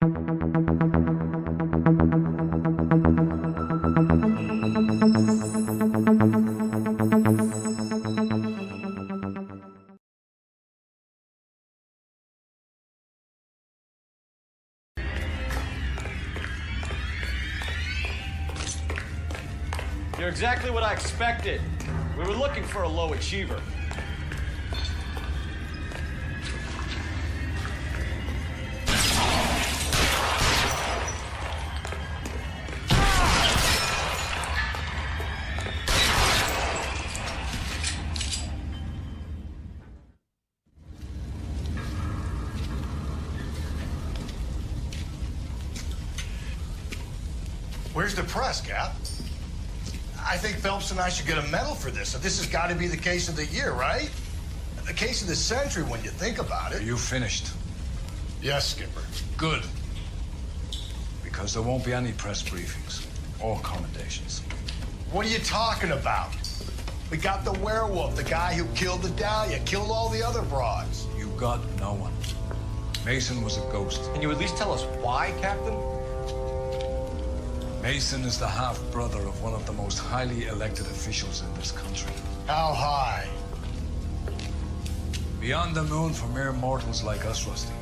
You're exactly what I expected. We were looking for a low achiever. Where's the press, Cap? I think Phelps and I should get a medal for this. So this has got to be the case of the year, right? The case of the century when you think about it. Are you finished? Yes, Skipper. Good. Because there won't be any press briefings or commendations. What are you talking about? We got the werewolf, the guy who killed the Dahlia, killed all the other broads. You got no one. Mason was a ghost. Can you at least tell us why, Captain? Mason is the half-brother of one of the most highly elected officials in this country. How high? Beyond the moon for mere mortals like us, Rusty.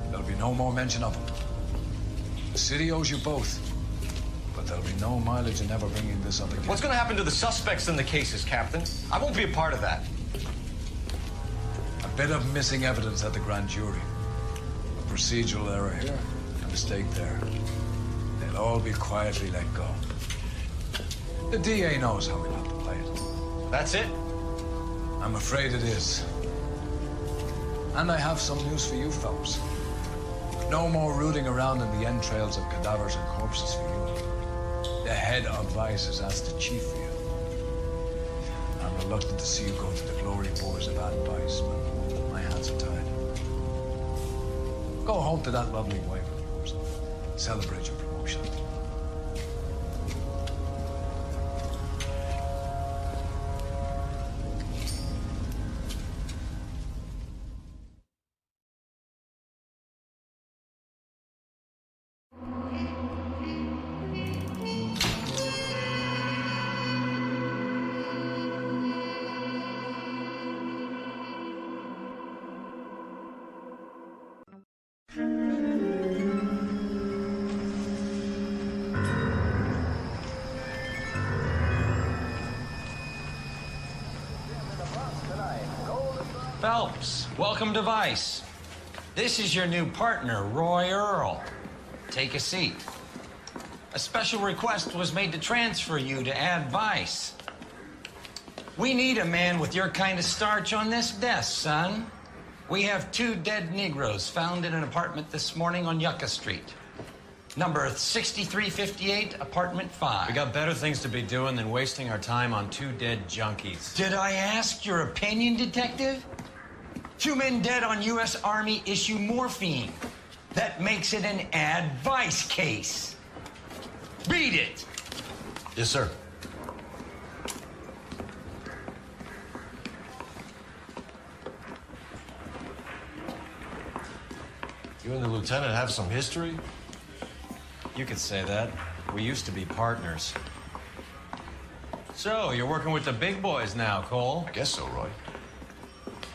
There'll be no more mention of him. The city owes you both, but there'll be no mileage in ever bringing this up again. What's going to happen to the suspects in the cases, Captain? I won't be a part of that. A bit of missing evidence at the grand jury. A procedural error here, a mistake there. They'll all be quietly let go. The DA knows how we like to play it. That's it? I'm afraid it is. And I have some news for you, Phelps. No more rooting around in the entrails of cadavers and corpses for you. The head of Vice has asked the chief for you. I'm reluctant to see you go to the glory boards of advice, but my hands are tied. Go home to that lovely wife of yours. Celebrate your promotion. Phelps, welcome to Vice. This is your new partner, Roy Earl. Take a seat. A special request was made to transfer you to Ad Vice. We need a man with your kind of starch on this desk, son. We have 2 dead Negroes found in an apartment this morning on Yucca Street. Number 6358, apartment 5. We got better things to be doing than wasting our time on 2 dead junkies. Did I ask your opinion, detective? 2 men dead on U.S. Army issue morphine. That makes it an advice case. Beat it. Yes, sir. You and the lieutenant have some history? You could say that. We used to be partners. So, you're working with the big boys now, Cole? Guess so, Roy.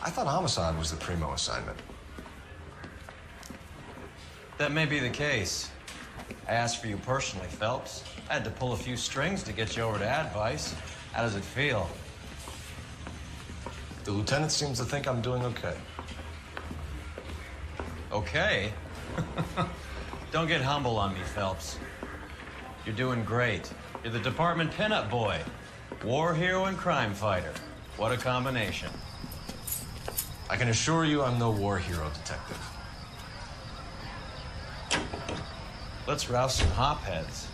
I thought Homicide was the primo assignment. That may be the case. I asked for you personally, Phelps. I had to pull a few strings to get you over to Advice. How does it feel? The lieutenant seems to think I'm doing okay. Okay? Don't get humble on me, Phelps. You're doing great. You're the department pinup boy. War hero and crime fighter. What a combination. I can assure you I'm no war hero, detective. Let's rouse some hopheads.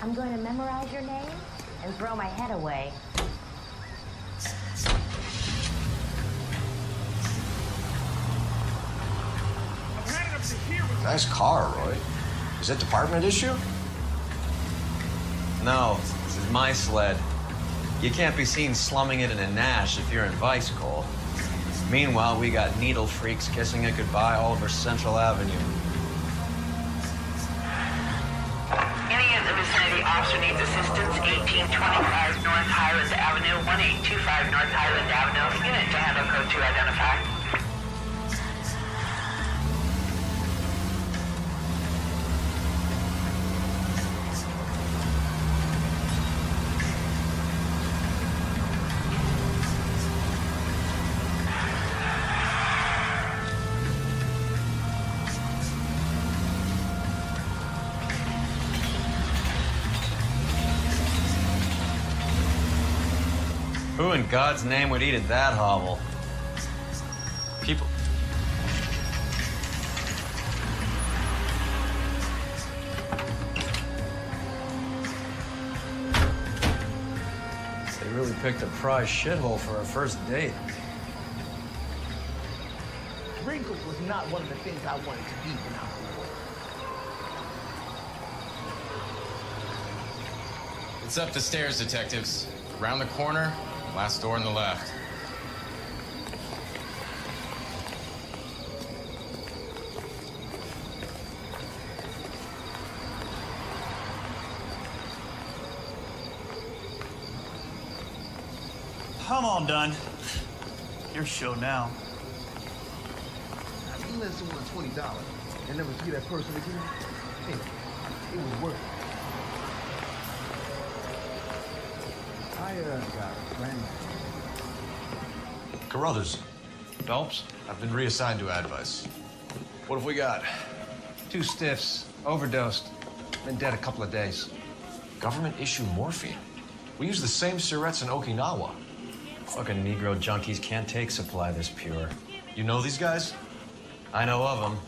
I'm going to memorize your name and throw my head away. Nice car, Roy. Is it department issue? No, this is my sled. You can't be seen slumming it in a Nash if you're in Vice, Cole. Meanwhile, we got needle freaks kissing it goodbye all over Central Avenue. Any in the vicinity officer needs assistance, 1825 North Highland Avenue, 1825 North Highland Avenue. Unit to handle code 2 identified. Who in God's name would eat at that hovel? People... They really picked a prize shithole for our first date. Wrinkles was not one of the things I wanted to be when I was a boy. It's up the stairs, detectives. Around the corner, last door on the left. I'm all done. Your show now. I mean, lend someone $20 and never see that person again. Hey, it was worth it. I got a friend. Carruthers, Phelps? I've been reassigned to advice. What have we got? 2 stiffs, overdosed, been dead a couple of days. Government issue morphine. We use the same syrettes in Okinawa. Fucking Negro junkies can't take supply this pure. You know these guys? I know of them.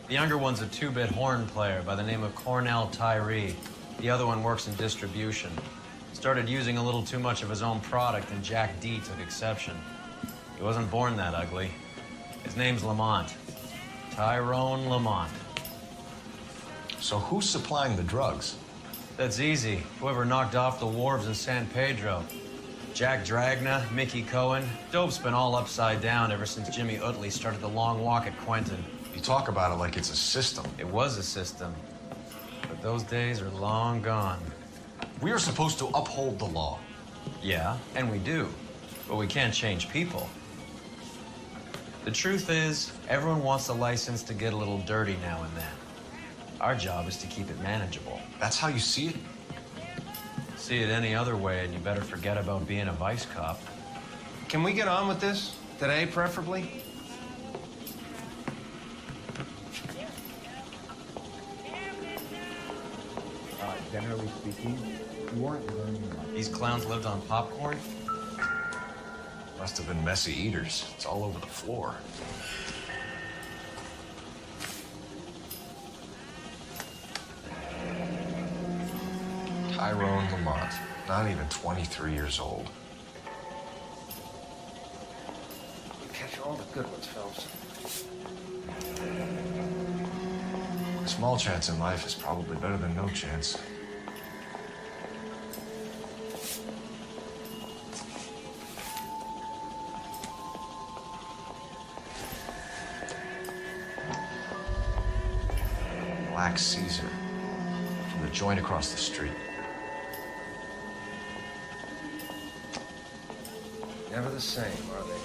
The younger one's a 2-bit horn player by the name of Cornell Tyree. The other one works in distribution. Started using a little too much of his own product, and Jack D took exception. He wasn't born that ugly. His name's Lamont. Tyrone Lamont. So who's supplying the drugs? That's easy. Whoever knocked off the wharves in San Pedro. Jack Dragna, Mickey Cohen. Dope's been all upside down ever since Jimmy Utley started the long walk at Quentin. You talk about it like it's a system. It was a system, but those days are long gone. We are supposed to uphold the law. Yeah, and we do, but we can't change people. The truth is, everyone wants a license to get a little dirty now and then. Our job is to keep it manageable. That's how you see it? See it any other way, and you better forget about being a vice cop. Can we get on with this? Today, preferably? Generally speaking, you weren't learning much. These clowns lived on popcorn? Must have been messy eaters. It's all over the floor. Tyrone Lamont, not even 23 years old. You catch all the good ones, Phelps. A small chance in life is probably better than no chance. Black Caesar from the joint across the street. Never the same, are they?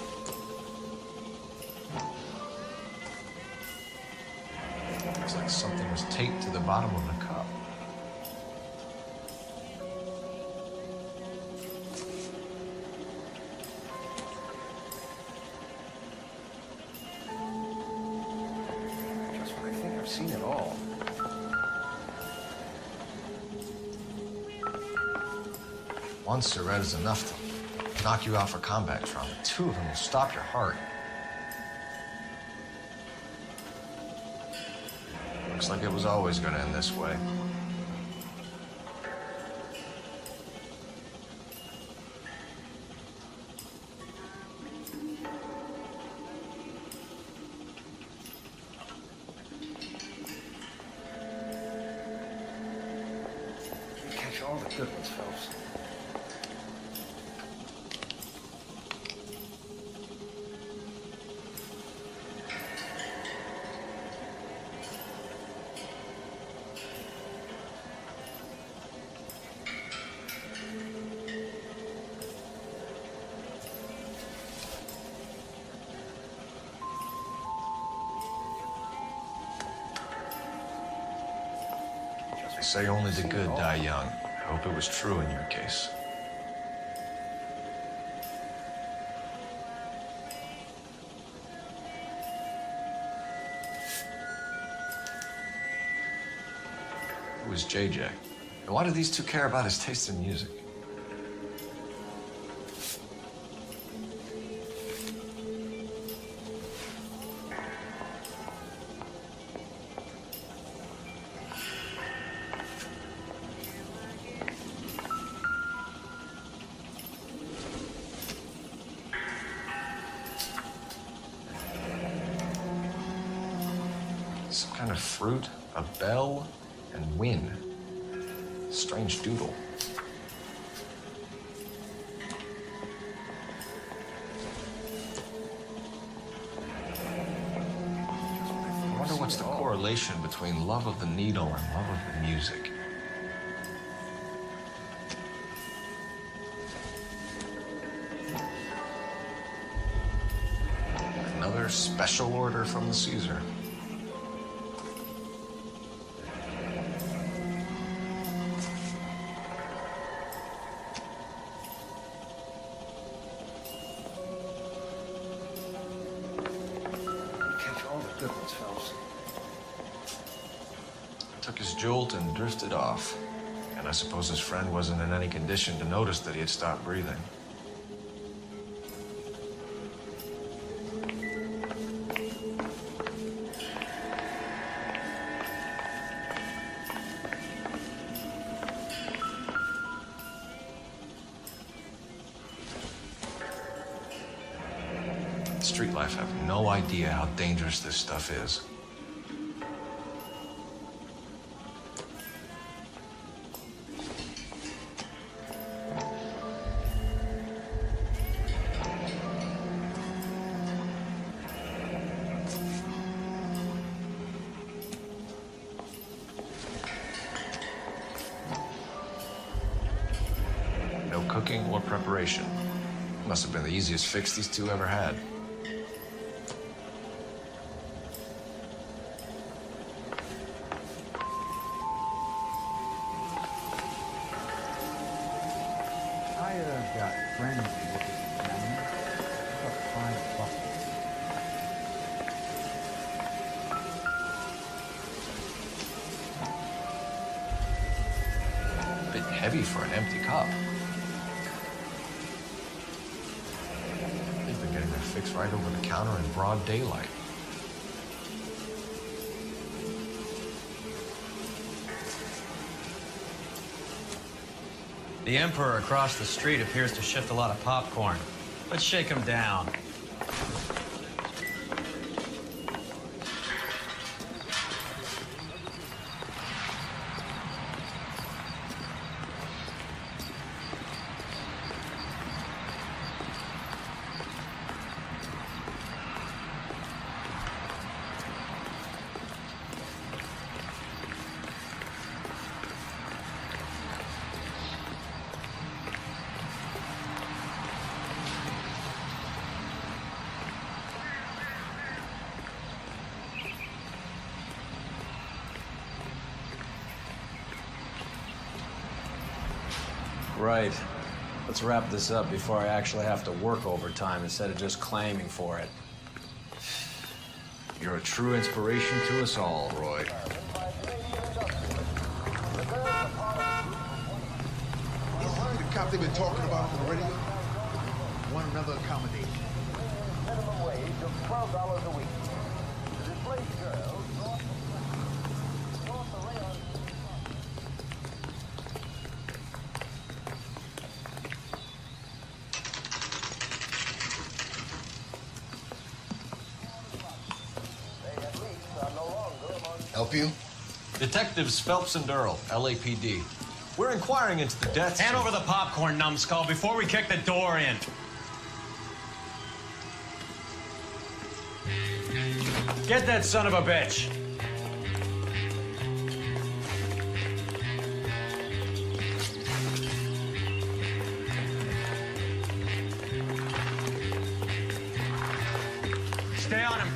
Looks like something was taped to the bottom of the cup. Just when I think I've seen it all. One Surette is enough to knock you out for combat trauma. 2 of them will stop your heart. Looks like it was always going to end this way. You catch all the good ones, Phelps. say only the good die young. I hope it was true in your case. Who was JJ? And why do these two care about his taste in music? Some kind of fruit, a bell, and win. Strange doodle. I wonder what's the correlation between love of the needle and love of the music. Another special order from the Caesar. Took his jolt and drifted off. And I suppose his friend wasn't in any condition to notice that he had stopped breathing. Street life have no idea how dangerous this stuff is. No cooking or preparation. Must have been the easiest fix these two ever had. Got friends who work at the town. About $5. A bit heavy for an empty cup. They've been getting their fix right over the counter in broad daylight. The Emperor across the street appears to shift a lot of popcorn. Let's shake him down. Right. Let's wrap this up before I actually have to work overtime instead of just claiming for it. You're a true inspiration to us all, Roy. You heard the cop they've been talking about on the radio? Want another accommodation. Minimum wage of $12 a week. Displaced girls north the rayon. Help you? Detectives Phelps and Earl, LAPD. We're inquiring into the deaths. Hand over the popcorn, numbskull, before we kick the door in. Get that son of a bitch. Stay on him.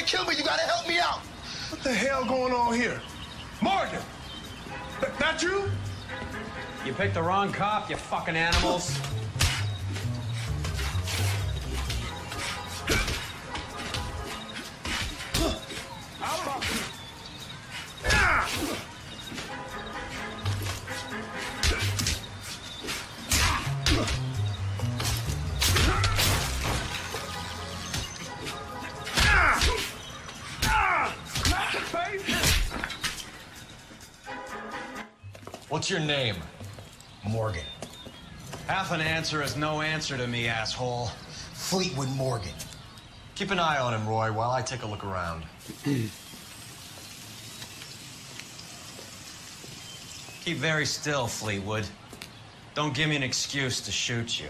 kill me. You gotta help me out. What the hell going on here? Morgan! That you? You picked the wrong cop, you fucking animals. What's your name? Morgan. Half an answer is no answer to me, asshole. Fleetwood Morgan. Keep an eye on him, Roy, while I take a look around. Keep very still, Fleetwood. Don't give me an excuse to shoot you.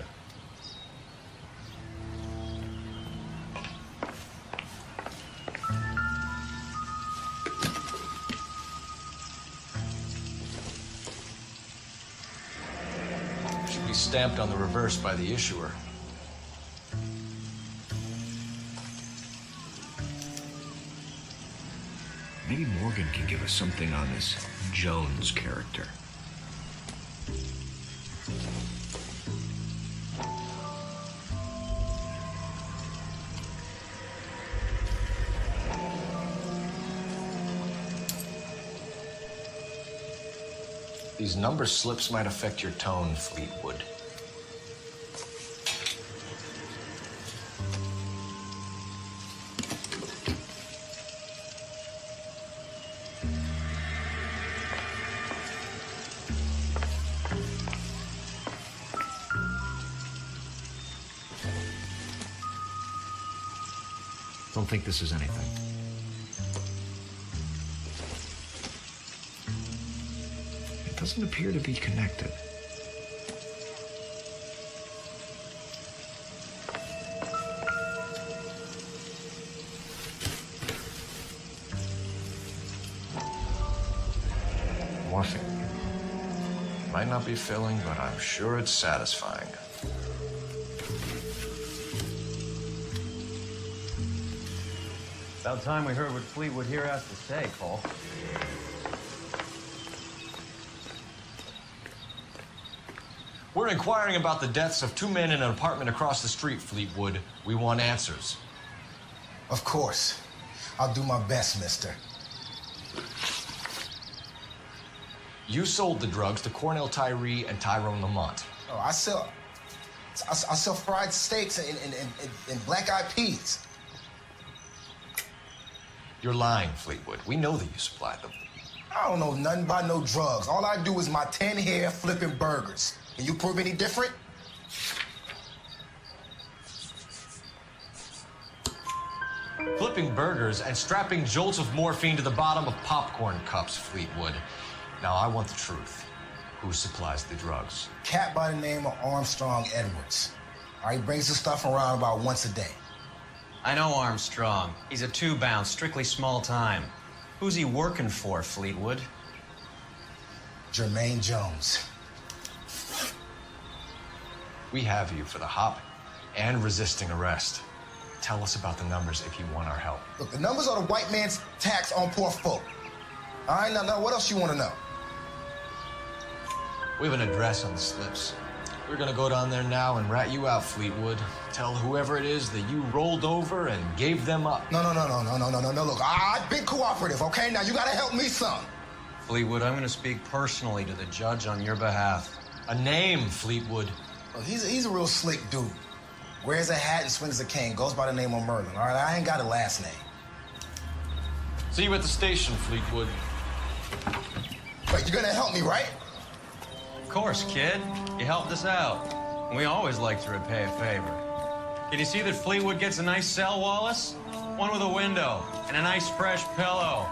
Should be stamped on the reverse by the issuer. Maybe Morgan can give us something on this Jones character. These number slips might affect your tone, Fleetwood. Don't think this is anything. It doesn't appear to be connected. Morphine. Might not be filling, but I'm sure it's satisfying. About time we heard what Fleetwood here has to say, Cole. We're inquiring about the deaths of 2 men in an apartment across the street, Fleetwood. We want answers. Of course. I'll do my best, mister. You sold the drugs to Cornell Tyree and Tyrone Lamont. Oh, I sell fried steaks and black-eyed peas. You're lying, Fleetwood. We know that you supplied them. I don't know nothing about no drugs. All I do is my 10 hair flipping burgers. Can you prove any different? Flipping burgers and strapping jolts of morphine to the bottom of popcorn cups, Fleetwood. Now, I want the truth. Who supplies the drugs? Cat by the name of Armstrong Edwards. All right, he brings the stuff around about once a day. I know Armstrong. He's a 2-bounce, strictly small time. Who's he working for, Fleetwood? Jermaine Jones. We have you for the hop and resisting arrest. Tell us about the numbers if you want our help. Look, the numbers are the white man's tax on poor folk. All right, now what else you want to know? We have an address on the slips. We're gonna go down there now and rat you out, Fleetwood. Tell whoever it is that you rolled over and gave them up. No. Look, I've been cooperative, okay? Now you gotta help me some. Fleetwood, I'm gonna speak personally to the judge on your behalf. A name, Fleetwood. Well, he's a real slick dude. Wears a hat and swings a cane. Goes by the name of Merlin, all right? I ain't got a last name. See you at the station, Fleetwood. Wait, you're gonna help me, right? Of course, kid. You helped us out. We always like to repay a favor. Did you see that Fleetwood gets a nice cell, Wallace? One with a window and a nice fresh pillow.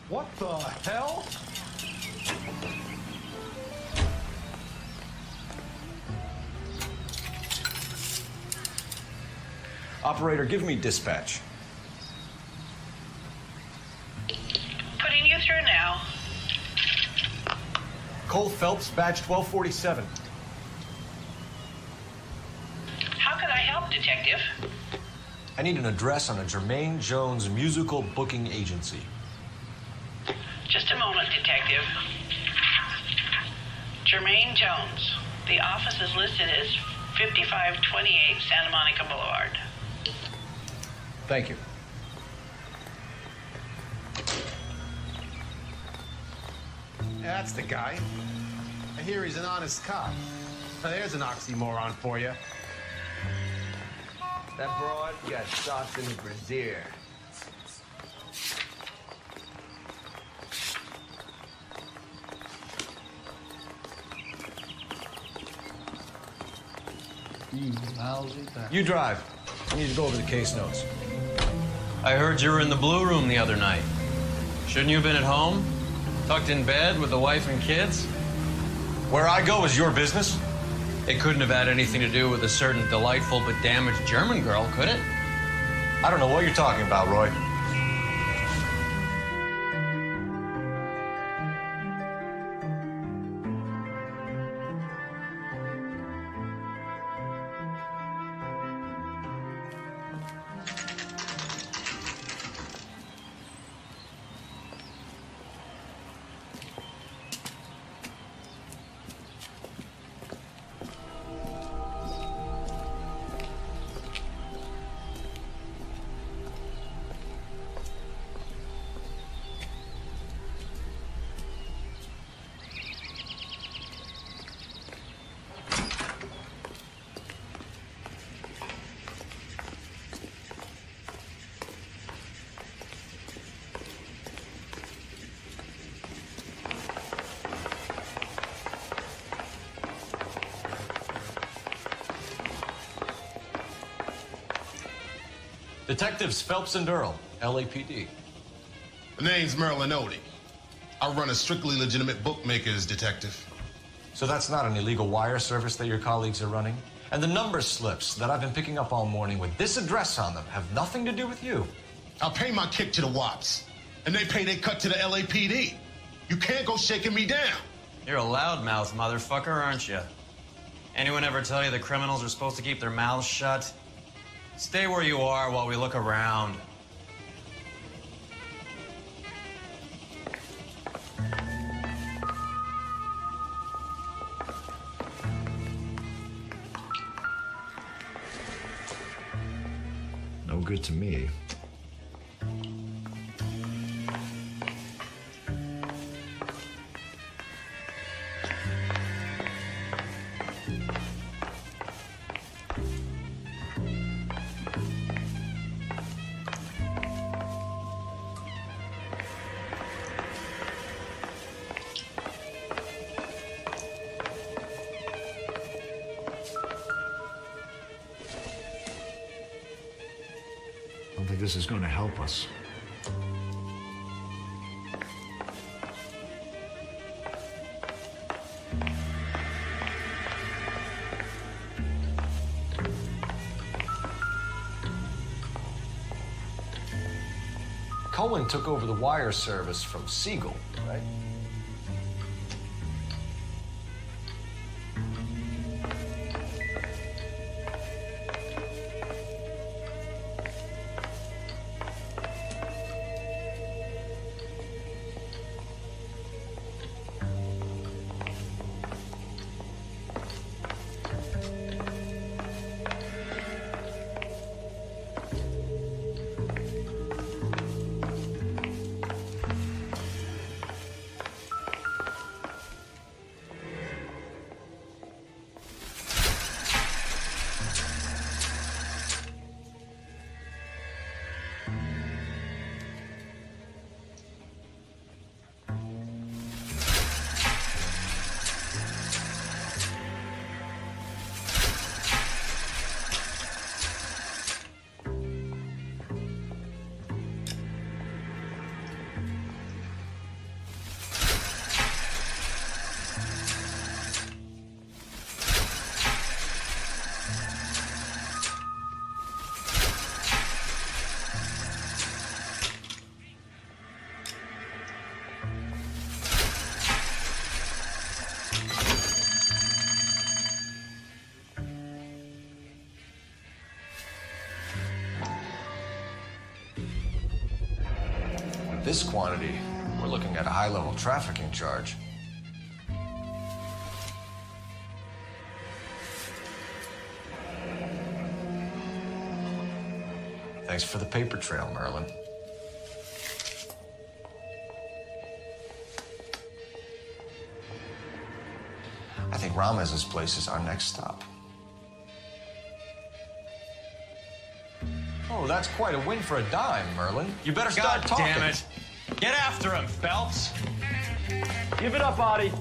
What the hell? Operator, give me dispatch. Putting you through now. Cole Phelps, badge 1247. How come detective. I need an address on a Jermaine Jones musical booking agency. Just a moment, detective. Jermaine Jones. The office is listed as 5528 Santa Monica Boulevard. Thank you. Yeah, that's the guy. I hear he's an honest cop. Now, there's an oxymoron for you. That broad got sauce in the brassiere. You drive. I need to go over the case notes. I heard you were in the Blue Room the other night. Shouldn't you have been at home? Tucked in bed with the wife and kids? Where I go is your business? It couldn't have had anything to do with a certain delightful but damaged German girl, could it? I don't know what you're talking about, Roy. Detectives Phelps and Earl, LAPD. The name's Merlin Odie. I run a strictly legitimate bookmaker's detective. So that's not an illegal wire service that your colleagues are running? And the number slips that I've been picking up all morning with this address on them have nothing to do with you. I pay my kick to the WAPs, and they pay their cut to the LAPD. You can't go shaking me down. You're a loudmouth motherfucker, aren't you? Anyone ever tell you that criminals are supposed to keep their mouths shut? Stay where you are while we look around. No good to me. I don't think this is going to help us. Cohen took over the wire service from Siegel, right? this quantity, we're looking at a high-level trafficking charge. Thanks for the paper trail, Merlin. I think Ramez's place is our next stop. Oh, that's quite a win for a dime, Merlin. You better start God talking. damn it. Get after him, Phelps. Give it up, Audie.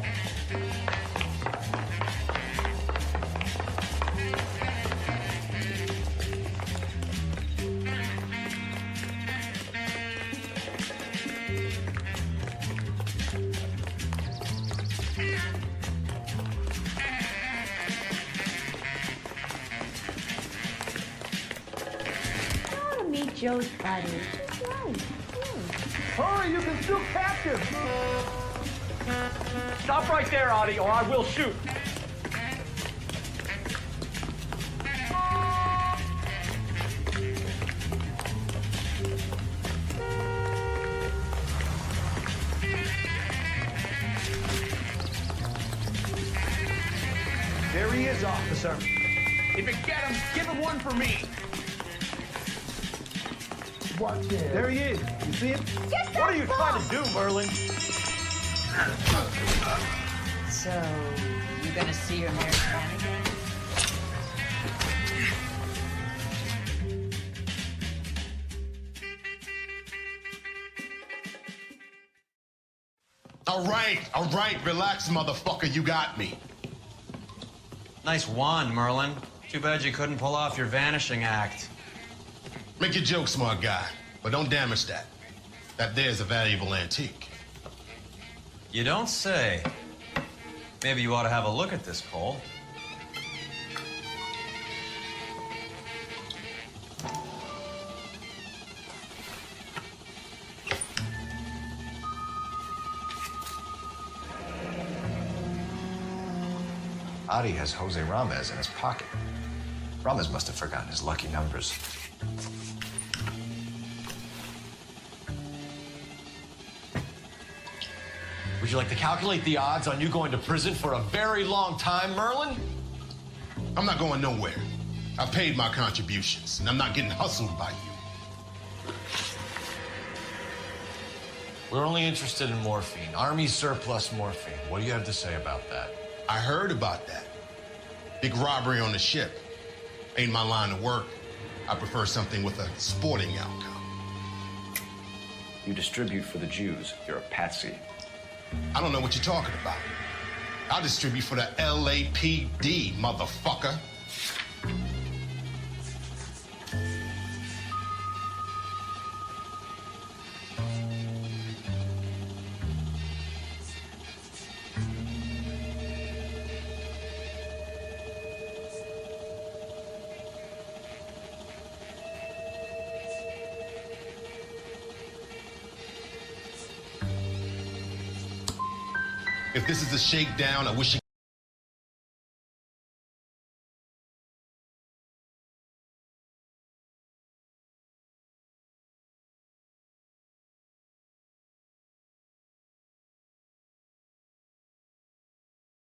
Joe's buddy. Right. Hurry, you can still catch him. Stop right there, Audie, or I will shoot. There he is, officer. If you get him, give him one for me. Watch it. There he is. You see him? What are you trying to do, Merlin? So, you gonna see your married man again? All right, relax, motherfucker, you got me. Nice wand, Merlin. Too bad you couldn't pull off your vanishing act. Make your joke, smart guy, but don't damage that. That there's a valuable antique. You don't say. Maybe you ought to have a look at this, Cole. Adi has Jose Ramez in his pocket. Ramez must have forgotten his lucky numbers. Would you like to calculate the odds on you going to prison for a very long time, Merlin? I'm not going nowhere. I paid my contributions, and I'm not getting hustled by you. We're only interested in morphine. Army surplus morphine. What do you have to say about that? I heard about that. Big robbery on the ship. Ain't my line of work. I prefer something with a sporting outcome. You distribute for the Jews. You're a patsy. I don't know what you're talking about. I'll distribute for the LAPD, motherfucker. If this is a shakedown, I wish you